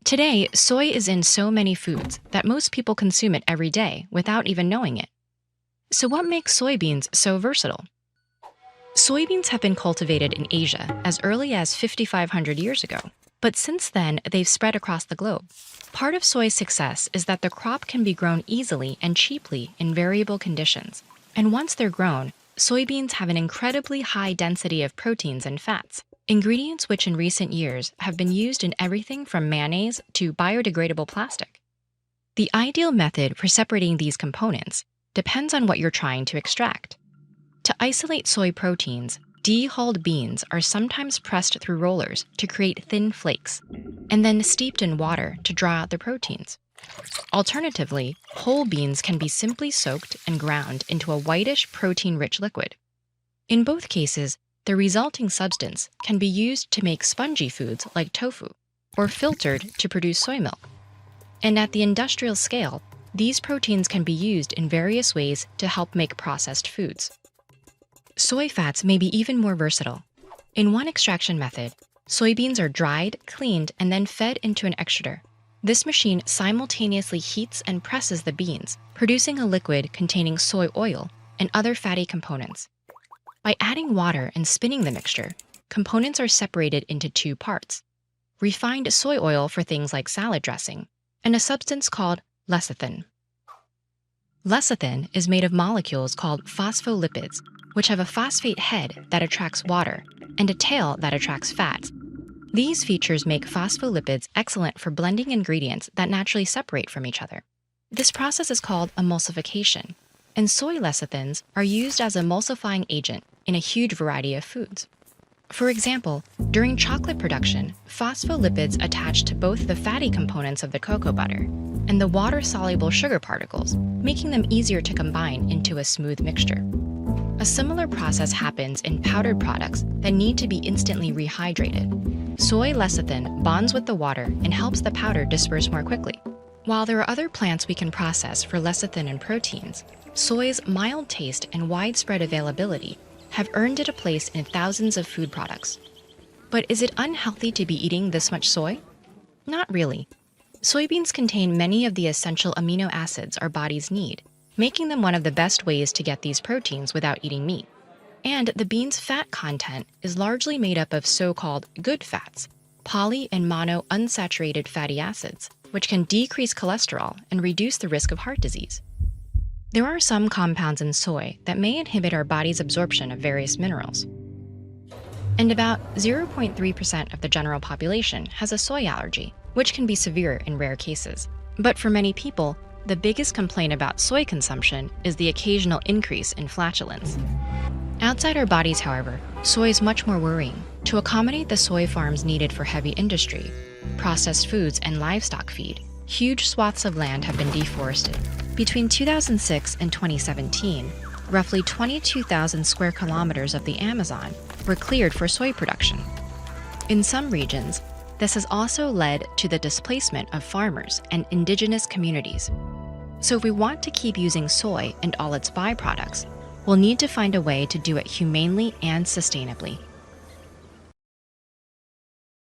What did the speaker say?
Today, soy is in so many foods that most people consume it every day without even knowing it. So what makes soybeans so versatile? Soybeans have been cultivated in Asia as early as 5,500 years ago, but since then they've spread across the globe. Part of soy's success is that the crop can be grown easily and cheaply in variable conditions. And once they're grown, soybeans have an incredibly high density of proteins and fats, ingredients which in recent years have been used in everything from mayonnaise to biodegradable plastic. The ideal method for separating these components depends on what you're trying to extract. To isolate soy proteins, dehulled beans are sometimes pressed through rollers to create thin flakes, and then steeped in water to draw out the proteins. Alternatively, whole beans can be simply soaked and ground into a whitish protein-rich liquid. In both cases, the resulting substance can be used to make spongy foods like tofu, or filtered to produce soy milk. And at the industrial scale, these proteins can be used in various ways to help make processed foods. Soy fats may be even more versatile. In one extraction method, soybeans are dried, cleaned, and then fed into an extruder. This machine simultaneously heats and presses the beans, producing a liquid containing soy oil and other fatty components. By adding water and spinning the mixture, components are separated into two parts: refined soy oil for things like salad dressing, and a substance called lecithin. Lecithin is made of molecules called phospholipids, which have a phosphate head that attracts water and a tail that attracts fats. These features make phospholipids excellent for blending ingredients that naturally separate from each other. This process is called emulsification, and soy lecithins are used as emulsifying agent in a huge variety of foods. For example, during chocolate production, phospholipids attach to both the fatty components of the cocoa butter and the water-soluble sugar particles, making them easier to combine into a smooth mixture. A similar process happens in powdered products that need to be instantly rehydrated. Soy lecithin bonds with the water and helps the powder disperse more quickly. While there are other plants we can process for lecithin and proteins, soy's mild taste and widespread availability have earned it a place in thousands of food products. But is it unhealthy to be eating this much soy? Not really. Soybeans contain many of the essential amino acids our bodies need, making them one of the best ways to get these proteins without eating meat. And the bean's fat content is largely made up of so-called good fats, poly and mono unsaturated fatty acids, which can decrease cholesterol and reduce the risk of heart disease. There are some compounds in soy that may inhibit our body's absorption of various minerals. And about 0.3% of the general population has a soy allergy, which can be severe in rare cases. But for many people, the biggest complaint about soy consumption is the occasional increase in flatulence. Outside our bodies, however, soy is much more worrying. To accommodate the soy farms needed for heavy industry, processed foods, and livestock feed, huge swaths of land have been deforested. Between 2006 and 2017, roughly 22,000 square kilometers of the Amazon were cleared for soy production. In some regions, this has also led to the displacement of farmers and indigenous communities. So if we want to keep using soy and all its byproducts, we'll need to find a way to do it humanely and sustainably.